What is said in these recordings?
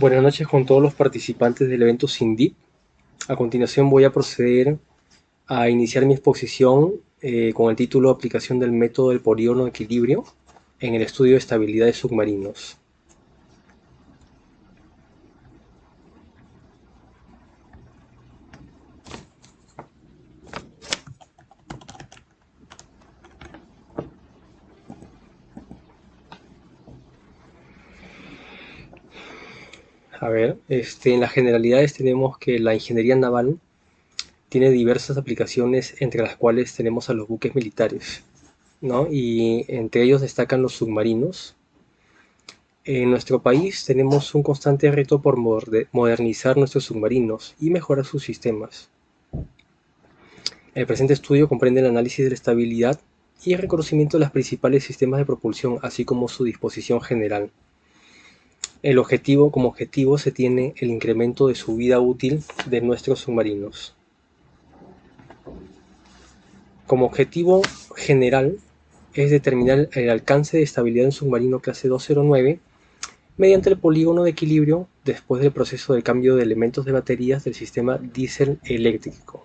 Buenas noches con todos los participantes del evento SINDIP. A continuación voy a proceder a iniciar mi exposición con el título Aplicación del método del polígono de equilibrio en el estudio de estabilidad de submarinos. En las generalidades tenemos que la ingeniería naval tiene diversas aplicaciones, entre las cuales tenemos a los buques militares, ¿no? Y entre ellos destacan los submarinos. En nuestro país tenemos un constante reto por modernizar nuestros submarinos y mejorar sus sistemas. El presente estudio comprende el análisis de la estabilidad y el reconocimiento de los principales sistemas de propulsión, así como su disposición general. Como objetivo se tiene el incremento de su vida útil de nuestros submarinos. Como objetivo general es determinar el alcance de estabilidad de un submarino clase 209 mediante el polígono de equilibrio después del proceso de cambio de elementos de baterías del sistema diésel eléctrico.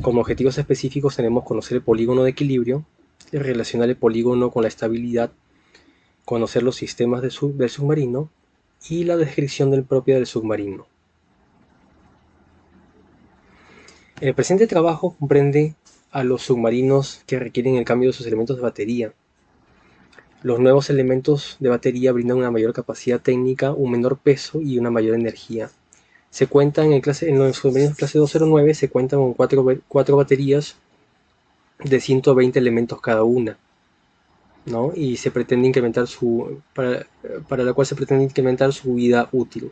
Como objetivos específicos tenemos conocer el polígono de equilibrio, relacionar el polígono con la estabilidad, conocer los sistemas del submarino y la descripción propia del submarino. El presente trabajo comprende a los submarinos que requieren el cambio de sus elementos de batería. Los nuevos elementos de batería brindan una mayor capacidad técnica, un menor peso y una mayor energía. En los submarinos clase 209 se cuentan con cuatro baterías de 120 elementos cada una, ¿no? Y se pretende incrementar para la cual se pretende incrementar su vida útil.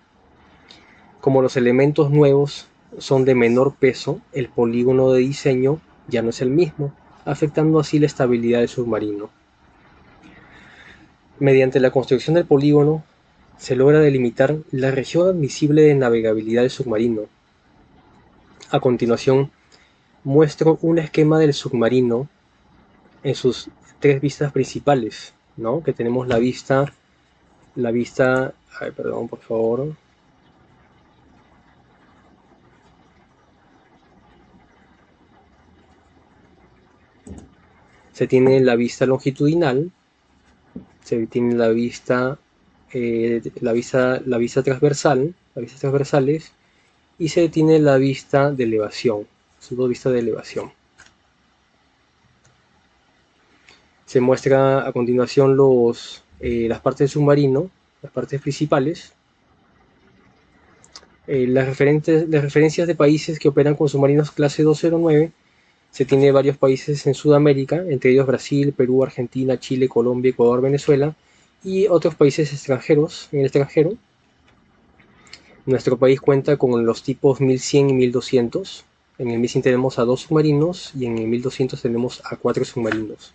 Como los elementos nuevos son de menor peso, el polígono de diseño ya no es el mismo, afectando así la estabilidad del submarino. Mediante la construcción del polígono se logra delimitar la región admisible de navegabilidad del submarino. A continuación muestro un esquema del submarino en sus tres vistas principales, ¿no? Que tenemos perdón, por favor. Se tiene la vista longitudinal, se tiene la vista transversal, las vistas transversales, y se tiene la vista de elevación, sus dos vistas de elevación. Se muestra a continuación las partes del submarino, las partes principales, las referencias de países que operan con submarinos clase 209. Se tiene varios países en Sudamérica, entre ellos Brasil, Perú, Argentina, Chile, Colombia, Ecuador, Venezuela, y otros países extranjeros en el extranjero. Nuestro país cuenta con los tipos 1100 y 1200. En el 1100 tenemos a 2 submarinos y en el 1200 tenemos a 4 submarinos.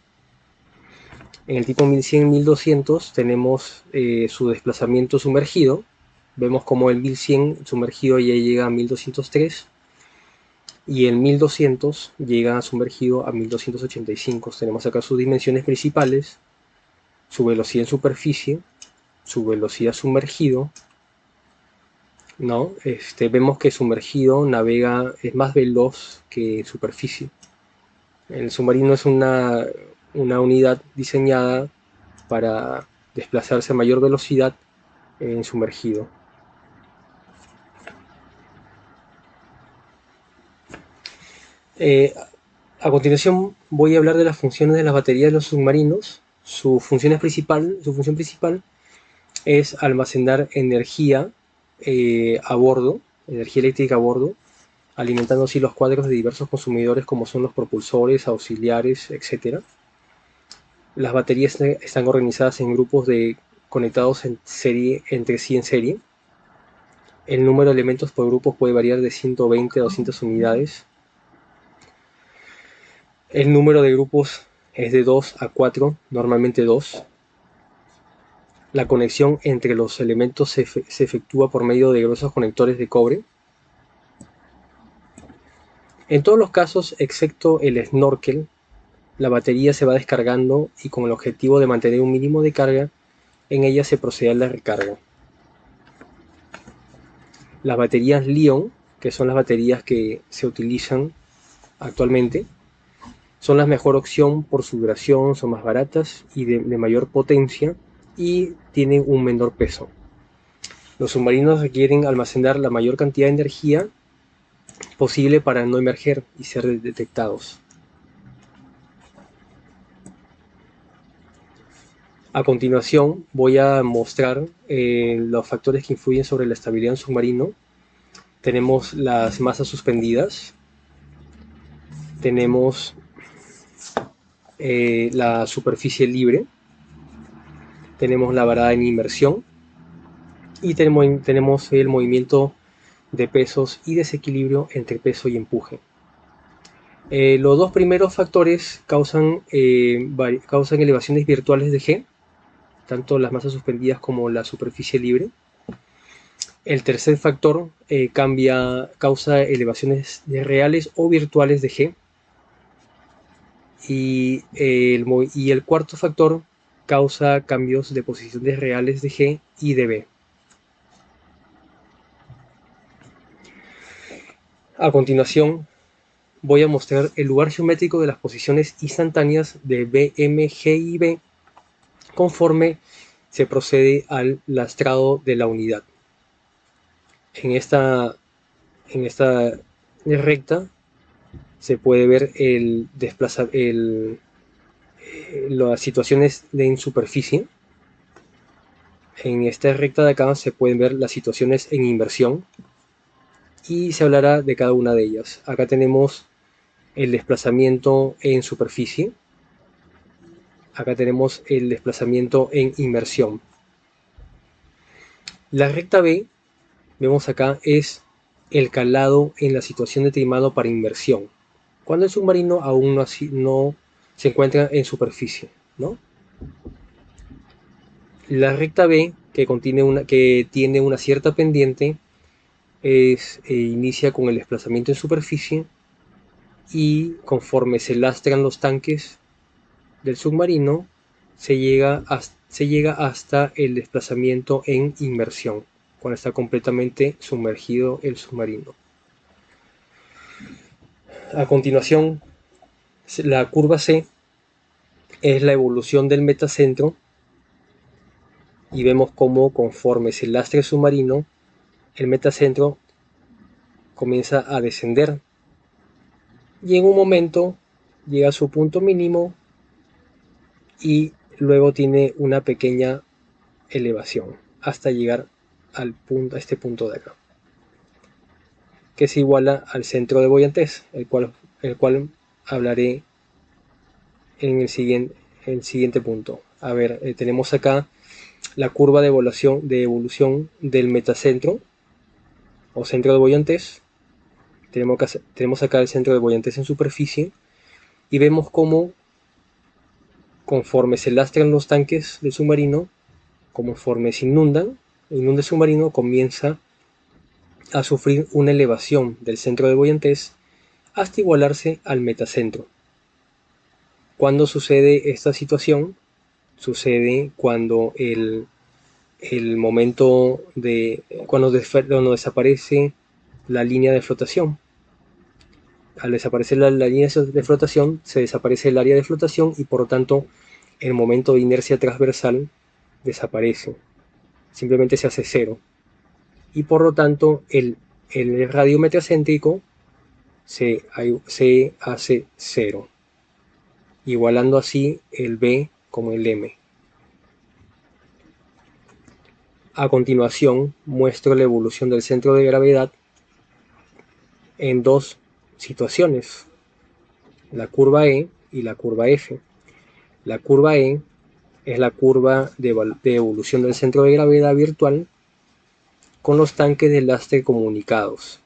En el tipo 1100 y 1200 tenemos su desplazamiento sumergido. Vemos como el 1100 sumergido ya llega a 1203 y el 1200 llega sumergido a 1285. Tenemos acá sus dimensiones principales, su velocidad en superficie, su velocidad sumergido, ¿no? Vemos que sumergido es más veloz que superficie. El submarino es una unidad diseñada para desplazarse a mayor velocidad en sumergido. A continuación voy a hablar de las funciones de las baterías de los submarinos. Su función principal es almacenar energía a bordo, energía eléctrica a bordo, alimentando así los cuadros de diversos consumidores como son los propulsores, auxiliares, etc. Las baterías están organizadas en grupos conectados entre sí en serie. El número de elementos por grupo puede variar de 120 a 200 unidades. El número de grupos es de 2 a 4, normalmente 2. La conexión entre los elementos se efectúa por medio de gruesos conectores de cobre. En todos los casos, excepto el snorkel, la batería se va descargando y con el objetivo de mantener un mínimo de carga, en ella se procede a la recarga. Las baterías Li-ion, que son las baterías que se utilizan actualmente, son la mejor opción por su duración, son más baratas y de mayor potencia y tienen un menor peso. Los submarinos requieren almacenar la mayor cantidad de energía posible para no emerger y ser detectados. A continuación voy a mostrar los factores que influyen sobre la estabilidad en submarino. Tenemos las masas suspendidas, tenemos la superficie libre, tenemos la varada en inmersión y tenemos el movimiento de pesos y desequilibrio entre peso y empuje. Los dos primeros factores causan elevaciones virtuales de G, tanto las masas suspendidas como la superficie libre. El tercer factor causa elevaciones reales o virtuales de G. Y el cuarto factor causa cambios de posiciones reales de G y de B. A continuación, voy a mostrar el lugar geométrico de las posiciones instantáneas de B, M, G y B conforme se procede al lastrado de la unidad. En esta recta se puede ver las situaciones en superficie. En esta recta de acá se pueden ver las situaciones en inversión y se hablará de cada una de ellas. Acá tenemos el desplazamiento en superficie. Acá tenemos el desplazamiento en inmersión. La recta B, vemos acá, es el calado en la situación de timado para inmersión, cuando el submarino aún no se encuentra en superficie, ¿no? La recta B, que tiene una cierta pendiente, inicia con el desplazamiento en superficie y conforme se lastran los tanques del submarino, se llega hasta el desplazamiento en inmersión, cuando está completamente sumergido el submarino. A continuación, la curva C es la evolución del metacentro y vemos cómo conforme se lastra el submarino, el metacentro comienza a descender y en un momento llega a su punto mínimo y luego tiene una pequeña elevación hasta llegar a este punto de acá, que se iguala al centro de Boyantez, el cual hablaré en el siguiente punto. A ver, tenemos acá la curva de evolución del metacentro o centro de Boyantez. Tenemos acá el centro de Boyantez en superficie y vemos cómo conforme se lastran los tanques del submarino, conforme se inunda el submarino, comienza a sufrir una elevación del centro de Boyantez hasta igualarse al metacentro. ¿Cuándo sucede esta situación? Sucede cuando cuando desaparece la línea de flotación. Al desaparecer la línea de flotación, se desaparece el área de flotación y por lo tanto el momento de inercia transversal desaparece. Simplemente se hace cero. Y por lo tanto el radio metacéntrico se hace cero, igualando así el B como el M. A continuación muestro la evolución del centro de gravedad en dos situaciones, la curva E y la curva F. La curva E es la curva de evolución del centro de gravedad virtual con los tanques de lastre comunicados.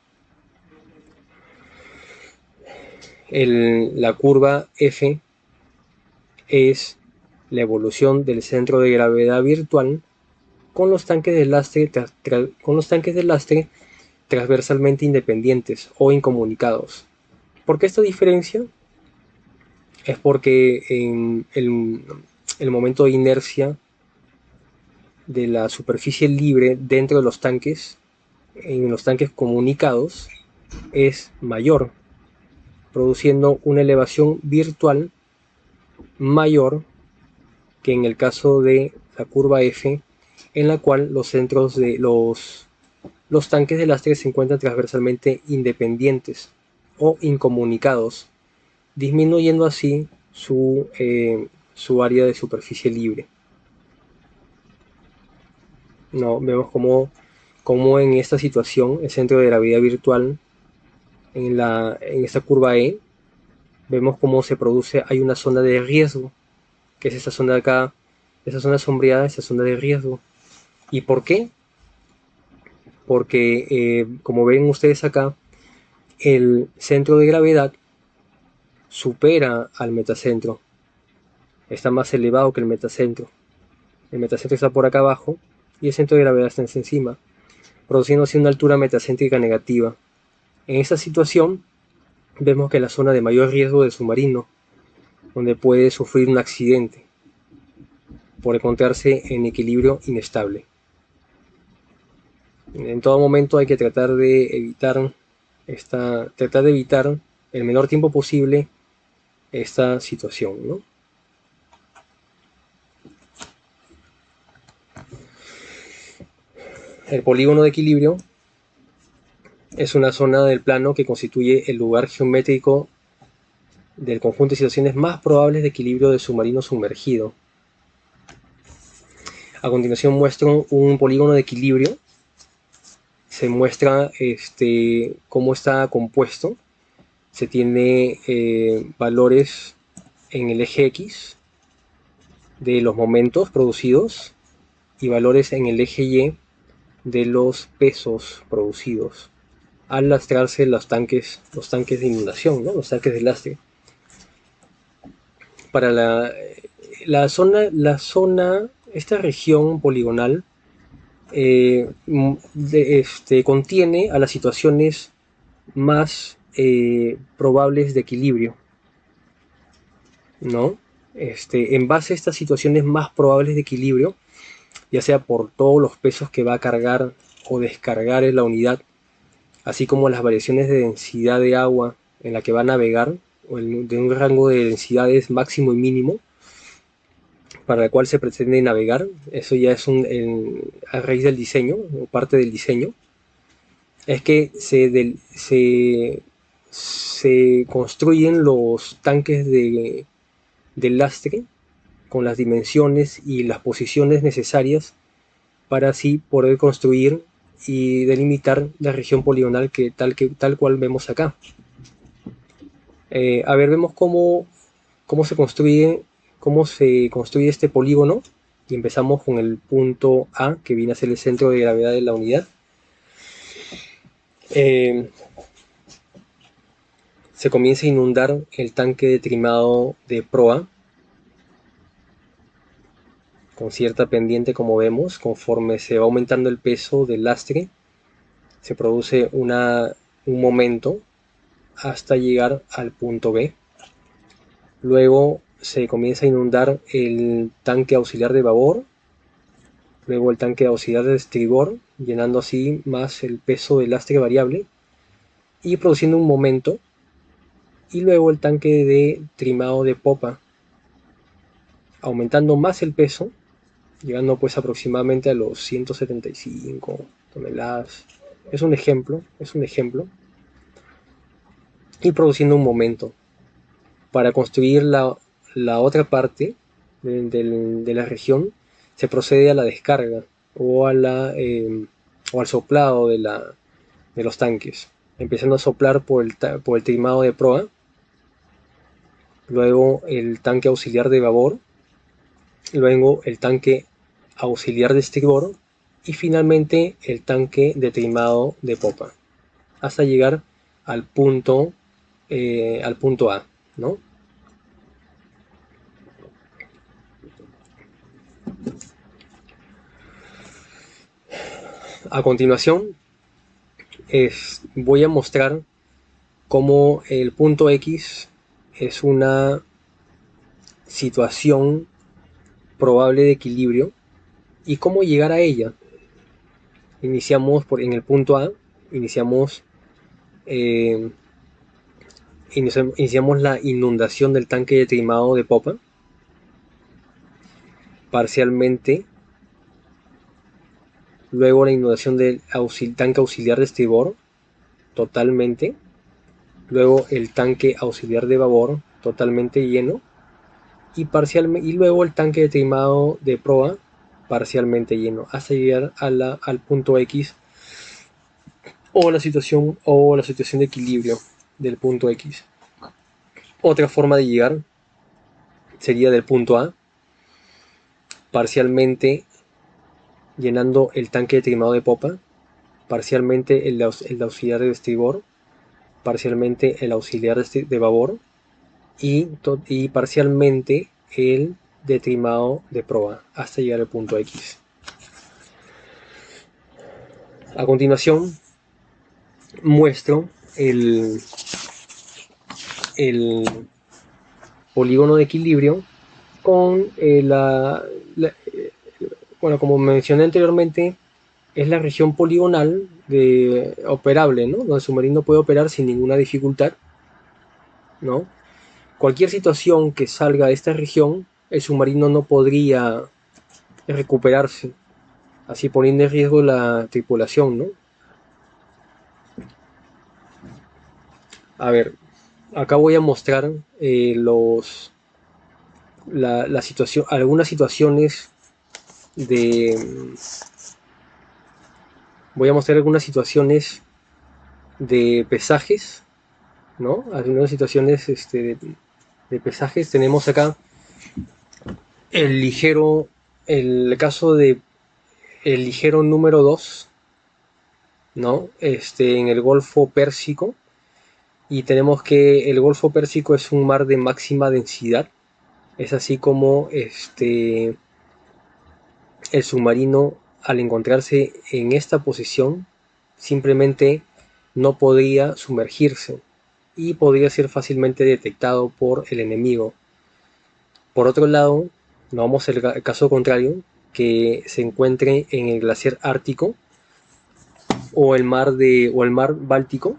La curva F es la evolución del centro de gravedad virtual con los tanques de lastre transversalmente independientes o incomunicados. ¿Por qué esta diferencia? Es porque en el momento de inercia de la superficie libre dentro de los tanques en los tanques comunicados es mayor, produciendo una elevación virtual mayor que en el caso de la curva F, en la cual los centros de los tanques de lastre se encuentran transversalmente independientes o incomunicados, disminuyendo así su área de superficie libre. ¿No? Vemos como en esta situación el centro de gravedad virtual en esta curva E, vemos cómo se produce, hay una zona de riesgo, que es esta zona de acá, esa zona sombreada, esa zona de riesgo. ¿Y por qué? Porque como ven ustedes acá, el centro de gravedad supera al metacentro, está más elevado que el metacentro. El metacentro está por acá abajo y el centro de gravedad está encima, produciendo así una altura metacéntrica negativa. En esta situación vemos que la zona de mayor riesgo del submarino, donde puede sufrir un accidente por encontrarse en equilibrio inestable. En todo momento hay que tratar de evitar el menor tiempo posible esta situación, ¿no? El polígono de equilibrio es una zona del plano que constituye el lugar geométrico del conjunto de situaciones más probables de equilibrio del submarino sumergido. A continuación muestro un polígono de equilibrio. Se muestra cómo está compuesto. Se tiene valores en el eje X de los momentos producidos y valores en el eje Y de los pesos producidos al lastrarse los tanques de inundación, ¿no? Los tanques de lastre. Para la zona, esta región poligonal contiene a las situaciones más probables de equilibrio, ¿no? En base a estas situaciones más probables de equilibrio, ya sea por todos los pesos que va a cargar o descargar en la unidad, así como las variaciones de densidad de agua en la que va a navegar, o de un rango de densidades máximo y mínimo, para el cual se pretende navegar. Eso ya es a raíz del diseño, o parte del diseño, es que se construyen los tanques del lastre con las dimensiones y las posiciones necesarias para así poder construir y delimitar la región poligonal tal cual vemos acá. A ver, vemos cómo se construye este polígono, y empezamos con el punto A, que viene a ser el centro de gravedad de la unidad. Se comienza a inundar el tanque de trimado de proa con cierta pendiente, como vemos. Conforme se va aumentando el peso del lastre, se produce un momento hasta llegar al punto B. Luego se comienza a inundar el tanque auxiliar de babor, luego el tanque auxiliar de estribor, llenando así más el peso del lastre variable y produciendo un momento, y luego el tanque de trimado de popa, aumentando más el peso, llegando pues aproximadamente a los 175 toneladas. Es un ejemplo, y produciendo un momento. Para construir la otra parte de la región, se procede a la descarga o al soplado de los tanques, empezando a soplar por el trimado de proa, luego el tanque auxiliar de babor, luego el tanque auxiliar de estribor y finalmente el tanque de trimado de popa, hasta llegar al punto A, ¿no? A continuación voy a mostrar cómo el punto X es una situación probable de equilibrio y cómo llegar a ella. En el punto A, iniciamos, eh, iniciamos la inundación del tanque de trimado de popa, parcialmente, luego la inundación del tanque auxiliar de estribor, totalmente, luego el tanque auxiliar de babor, totalmente lleno, y luego el tanque de trimado de proa, parcialmente lleno, hasta llegar al punto X, o la situación de equilibrio del punto X. Otra forma de llegar sería del punto A, parcialmente llenando el tanque de trimado de popa, parcialmente el auxiliar de estribor, parcialmente el auxiliar de babor y parcialmente el de trimado de proa hasta llegar al punto X. A continuación muestro el polígono de equilibrio con bueno, como mencioné anteriormente, es la región poligonal operable, ¿no? Donde el submarino puede operar sin ninguna dificultad, ¿no? Cualquier situación que salga de esta región, el submarino no podría recuperarse, así poniendo en riesgo la tripulación, ¿no? A ver, acá voy a mostrar algunas situaciones de... Voy a mostrar algunas situaciones de pesajes, ¿no? Algunas situaciones de pesajes. Tenemos acá el ligero, el caso de el ligero número 2, ¿no? En el Golfo Pérsico. Y tenemos que el Golfo Pérsico es un mar de máxima densidad. Es así como el submarino, al encontrarse en esta posición, simplemente no podría sumergirse y podría ser fácilmente detectado por el enemigo. Por otro lado, no vamos al caso contrario, que se encuentre en el glaciar ártico o el mar Báltico,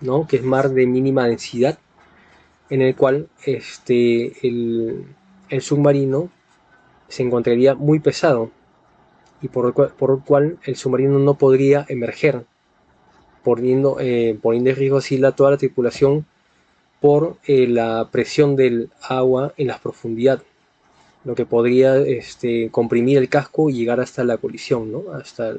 ¿no? Que es mar de mínima densidad, en el cual el submarino se encontraría muy pesado y por el cual el submarino no podría emerger, poniendo en riesgo así toda la tripulación por la presión del agua en la profundidad, lo que podría comprimir el casco y llegar hasta la colisión, ¿no? Hasta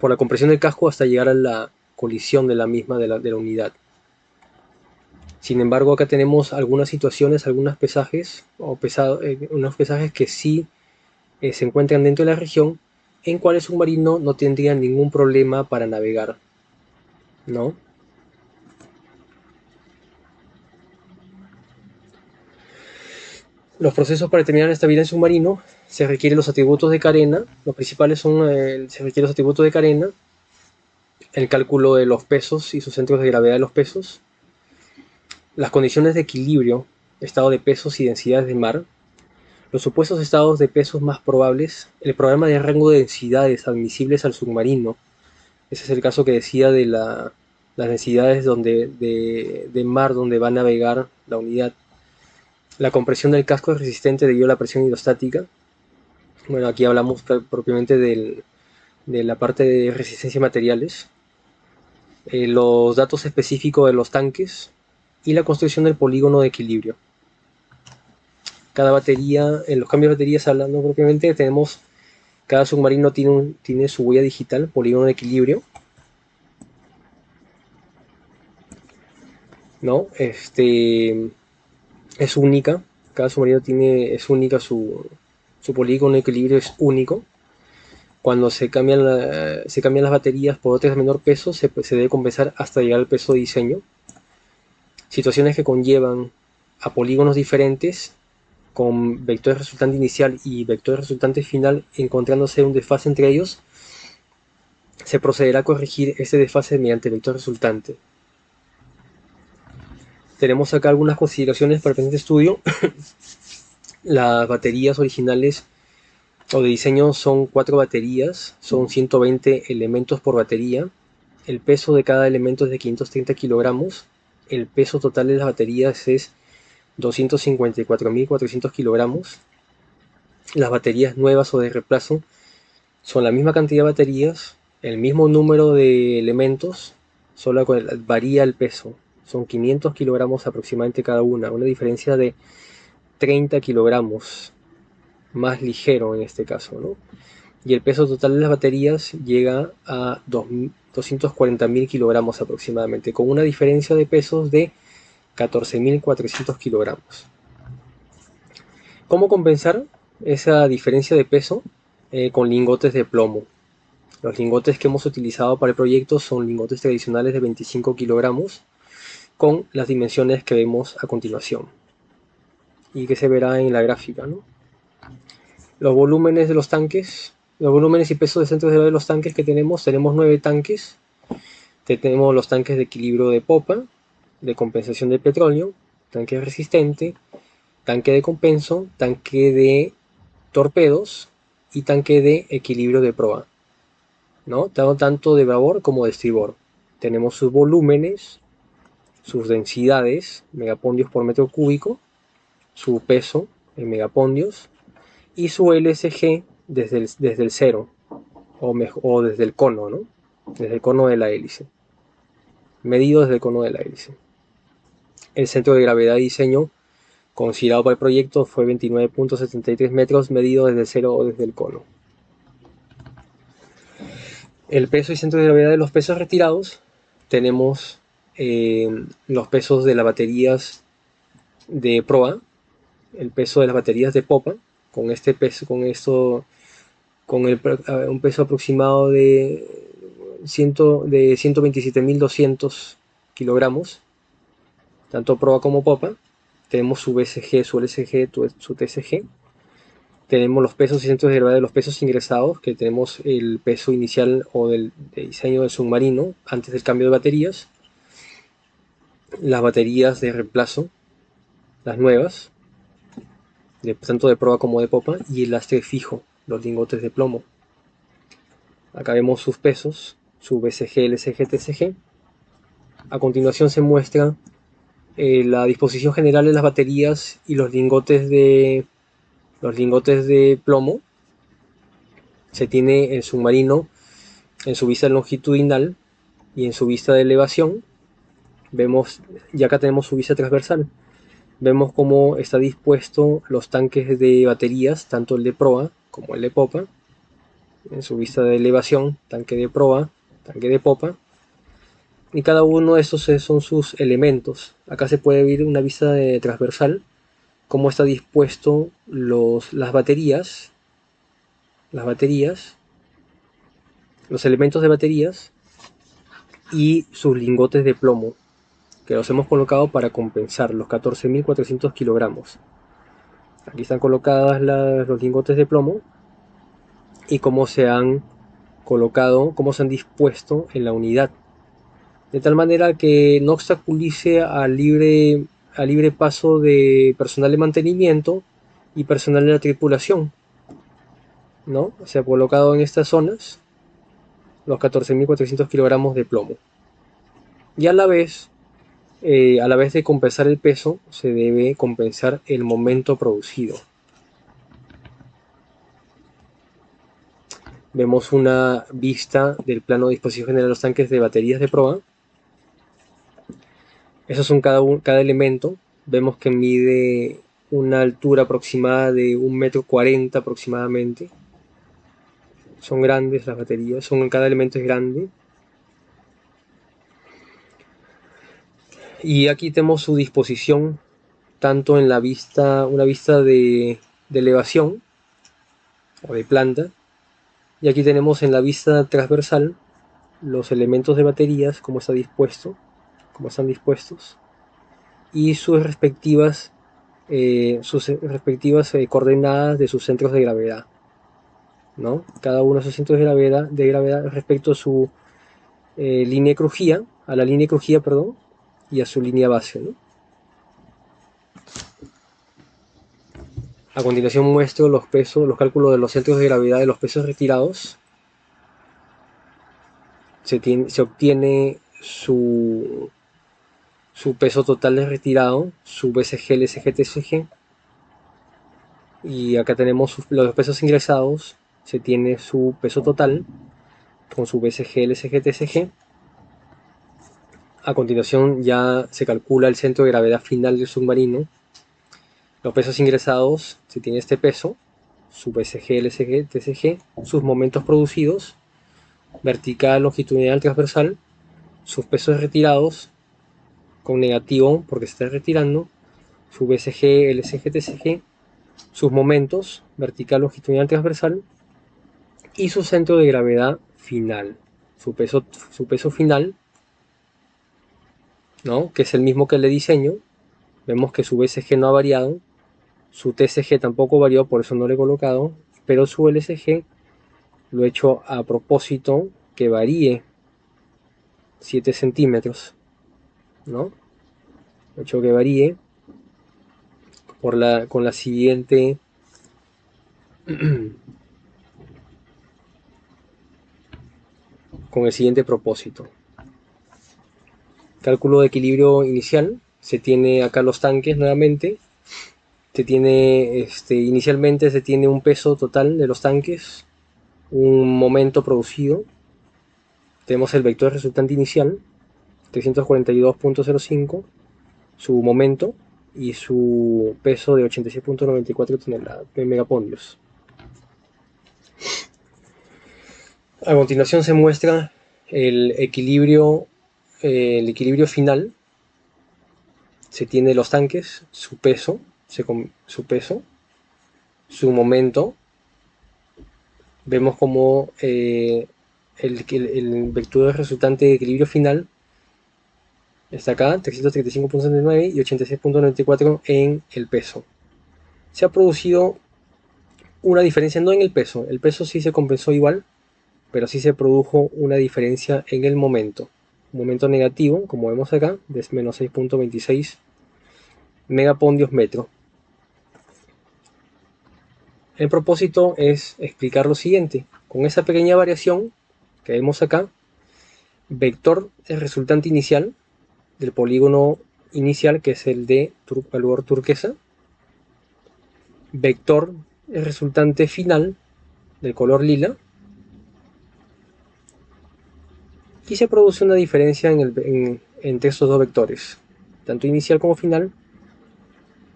por la compresión del casco hasta llegar a la colisión de la misma de la unidad. Sin embargo, acá tenemos algunas situaciones, algunos pesajes unos pesajes que sí se encuentran dentro de la región, en cual el submarino no tendría ningún problema para navegar, ¿no? Los procesos para determinar la estabilidad en submarino se requieren los atributos de carena. Los principales son se requieren los atributos de carena, el cálculo de los pesos y sus centros de gravedad de los pesos, las condiciones de equilibrio, estado de pesos y densidades de mar, los supuestos estados de pesos más probables, el programa de rango de densidades admisibles al submarino. Ese es el caso que decía de las densidades de mar donde va a navegar la unidad. La compresión del casco es resistente debido a la presión hidrostática. Bueno, aquí hablamos propiamente de la parte de resistencia a materiales. Los datos específicos de los tanques y la construcción del polígono de equilibrio. Cada batería, en los cambios de baterías hablando propiamente, cada submarino tiene su huella digital, polígono de equilibrio, ¿no? Es única, cada submarino es única, su polígono de equilibrio es único. Cuando se cambian las baterías por otras de menor peso, se debe compensar hasta llegar al peso de diseño. Situaciones que conllevan a polígonos diferentes con vector resultante inicial y vector resultante final encontrándose un desfase entre ellos, se procederá a corregir ese desfase mediante vector resultante. Tenemos acá algunas consideraciones para el presente estudio. Las baterías originales o de diseño son 4 baterías, son 120 elementos por batería. El peso de cada elemento es de 530 kilogramos. El peso total de las baterías es 254.400 kilogramos. Las baterías nuevas o de reemplazo son la misma cantidad de baterías, el mismo número de elementos, solo varía el peso. Son 500 kilogramos aproximadamente cada una diferencia de 30 kilogramos, más ligero en este caso, ¿no? Y el peso total de las baterías llega a 240.000 kilogramos aproximadamente, con una diferencia de pesos de 14.400 kilogramos. ¿Cómo compensar esa diferencia de peso? Con lingotes de plomo. Los lingotes que hemos utilizado para el proyecto son lingotes tradicionales de 25 kilogramos con las dimensiones que vemos a continuación y que se verá en la gráfica, ¿no? Los volúmenes de los tanques, los volúmenes y pesos de centros de gravedad de los tanques que tenemos 9 tanques. Tenemos los tanques de equilibrio de popa, de compensación de petróleo, tanque resistente, tanque de compenso, tanque de torpedos y tanque de equilibrio de proa, ¿no? Tanto de babor como de estribor. Tenemos sus volúmenes, sus densidades, megapondios por metro cúbico, su peso en megapondios y su LSG desde el cero o desde el cono, ¿no? Desde el cono de la hélice. Medido desde el cono de la hélice. El centro de gravedad de diseño considerado para el proyecto fue 29.73 metros, medido desde el cero o desde el cono. El peso y centro de gravedad de los pesos retirados. Tenemos los pesos de las baterías de proa, el peso de las baterías de popa, con este peso, con un peso aproximado de 127.200 kilogramos, tanto proa como popa. Tenemos su BSG, su LSG, su TSG. Tenemos los pesos y centros de gravedad de los pesos ingresados, que tenemos el peso inicial o de diseño del submarino antes del cambio de baterías. Las baterías de reemplazo, las nuevas, tanto de proa como de popa, y el lastre fijo, los lingotes de plomo. Acá vemos sus pesos, su BSG, LSG, TSG. A continuación se muestra la disposición general de las baterías y los lingotes de plomo. Se tiene el submarino en su vista longitudinal y en su vista de elevación. Vemos, y acá tenemos su vista transversal. Vemos cómo está dispuesto los tanques de baterías, tanto el de proa como el de popa. En su vista de elevación, tanque de proa, tanque de popa. Y cada uno de estos son sus elementos. Acá se puede ver una vista de transversal, cómo está dispuesto las baterías, los elementos de baterías y sus lingotes de plomo, que los hemos colocado para compensar los 14.400 kilogramos. Aquí están colocadas los lingotes de plomo y cómo se han colocado, cómo se han dispuesto en la unidad, de tal manera que no obstaculice al libre paso de personal de mantenimiento y personal de la tripulación, ¿no? Se ha colocado en estas zonas los 14.400 kilogramos de plomo. Y a la vez de compensar el peso, se debe compensar el momento producido. Vemos una vista del plano de disposición general de los tanques de baterías de proa. Esos son cada elemento. Vemos que mide una altura aproximada de 1,40 m aproximadamente. Son grandes las baterías, cada elemento es grande. Y aquí tenemos su disposición, tanto en una vista de elevación o de planta. Y aquí tenemos en la vista transversal los elementos de baterías, cómo están dispuestos, y sus respectivas coordenadas de sus centros de gravedad, ¿no? Cada uno de sus centros de gravedad respecto a su línea de crujía, y a su línea base, ¿no? A continuación muestro los cálculos de los centros de gravedad de los pesos retirados. Se obtiene su peso total de retirado, su BCG, LSG, TSG. Y acá tenemos los pesos ingresados. Se tiene su peso total con su BCG, LSG, TSG. A continuación ya se calcula el centro de gravedad final del submarino. Los pesos ingresados, se tiene este peso, su BCG, LSG, TSG, sus momentos producidos, vertical, longitudinal, transversal, sus pesos retirados, con negativo porque se está retirando, su BCG, LSG, TSG, sus momentos, vertical, longitudinal, transversal, y su centro de gravedad final, su peso final, ¿no? Que es el mismo que el de diseño. Vemos que su BCG no ha variado, su TCG tampoco varió, por eso no lo he colocado, pero su LSG lo he hecho a propósito que varíe 7 centímetros, ¿no? Lo he hecho que varíe con la siguiente con el siguiente propósito. Cálculo de equilibrio inicial. Se tiene acá los tanques nuevamente. Inicialmente se tiene un peso total de los tanques, un momento producido. Tenemos el vector resultante inicial, 342.05, su momento y su peso de 86.94 toneladas de megapondios. A continuación se muestra el equilibrio final. Se tiene los tanques, su peso, su momento. Vemos como el vector resultante de equilibrio final está acá, 335.79 y 86.94 en el peso. Se ha producido una diferencia, no en el peso sí se compensó igual, pero sí se produjo una diferencia en el momento. Un momento negativo, como vemos acá, de menos 6.26 megapondios metro. El propósito es explicar lo siguiente. Con esa pequeña variación que vemos acá, vector el resultante inicial del polígono inicial, que es el de color turquesa, vector el resultante final del color lila, y se produce una diferencia entre estos dos vectores, tanto inicial como final.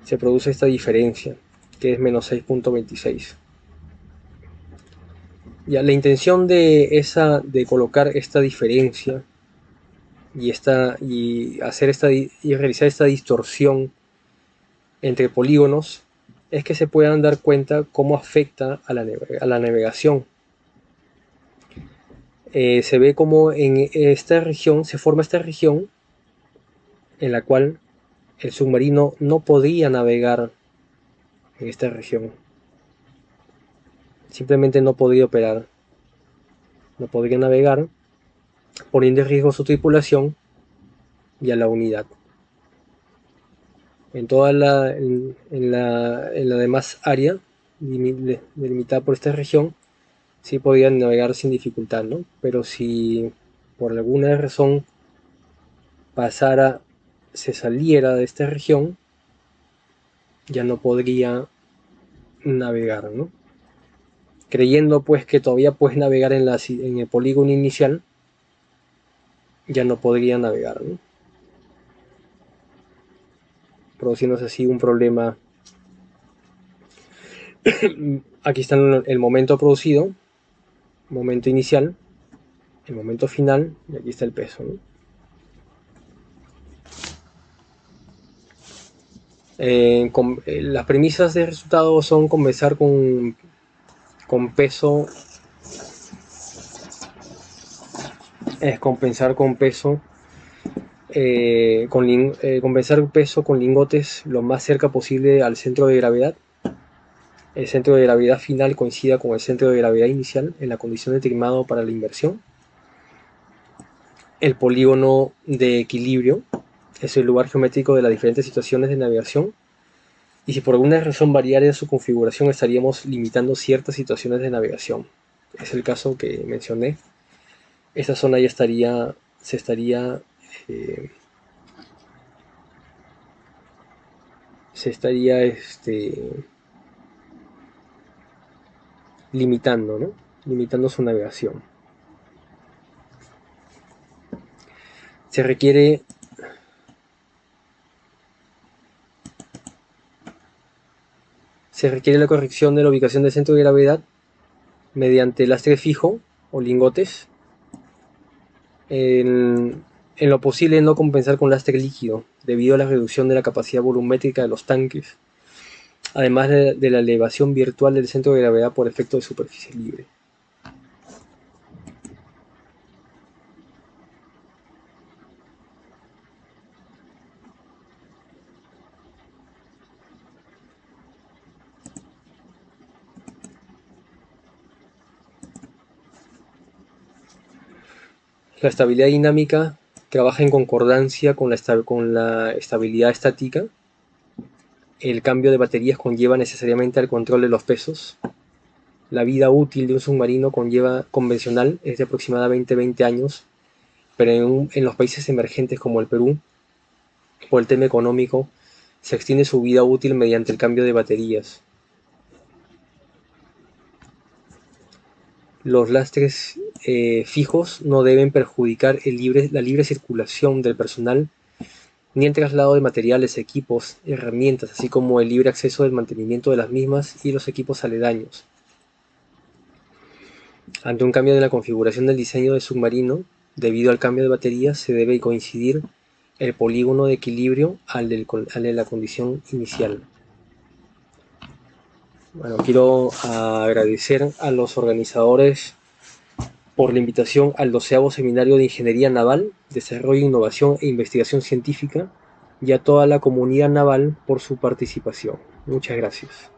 Se produce esta diferencia, que es menos 6.26. Ya, la intención de colocar esta diferencia y realizar esta distorsión entre polígonos es que se puedan dar cuenta cómo afecta a la navegación. Se ve como en esta región se forma esta región en la cual el submarino no podía navegar en esta región. Simplemente no podía operar, no podría navegar, poniendo en riesgo a su tripulación y a la unidad. En toda la demás área delimitada por esta región sí podían navegar sin dificultad, ¿no? Pero si por alguna razón se saliera de esta región, ya no podría navegar, ¿no? Creyendo pues que todavía puedes navegar en el polígono inicial, ya no podría navegar, ¿no? Produciéndose así un problema. Aquí está el momento producido, momento inicial, el momento final, y aquí está el peso, ¿no? Las premisas de resultado son compensar con peso, compensar peso con lingotes lo más cerca posible al centro de gravedad. El centro de gravedad final coincida con el centro de gravedad inicial en la condición determinada para la inversión. El polígono de equilibrio es el lugar geométrico de las diferentes situaciones de navegación. y si por alguna razón variara su configuración estaríamos limitando ciertas situaciones de navegación. Es el caso que mencioné. Esta zona ya eh, se estaría limitando, ¿no? Limitando su navegación. Se requiere la corrección de la ubicación del centro de gravedad mediante lastre fijo o lingotes. En lo posible no compensar con lastre líquido, debido a la reducción de la capacidad volumétrica de los tanques, además de la elevación virtual del centro de gravedad por efecto de superficie libre. La estabilidad dinámica trabaja en concordancia con la estabilidad estática. El cambio de baterías conlleva necesariamente al control de los pesos. La vida útil de un submarino convencional es de aproximadamente 20 años, pero en los países emergentes como el Perú, por el tema económico, se extiende su vida útil mediante el cambio de baterías. Los lastres fijos no deben perjudicar la libre circulación del personal, ni el traslado de materiales, equipos, herramientas, así como el libre acceso del mantenimiento de las mismas y los equipos aledaños. Ante un cambio en la configuración del diseño del submarino, debido al cambio de baterías, se debe coincidir el polígono de equilibrio al de la condición inicial. Bueno, quiero agradecer a los organizadores por la invitación al 12º Seminario de Ingeniería Naval, Desarrollo, Innovación e Investigación Científica, y a toda la comunidad naval por su participación. Muchas gracias.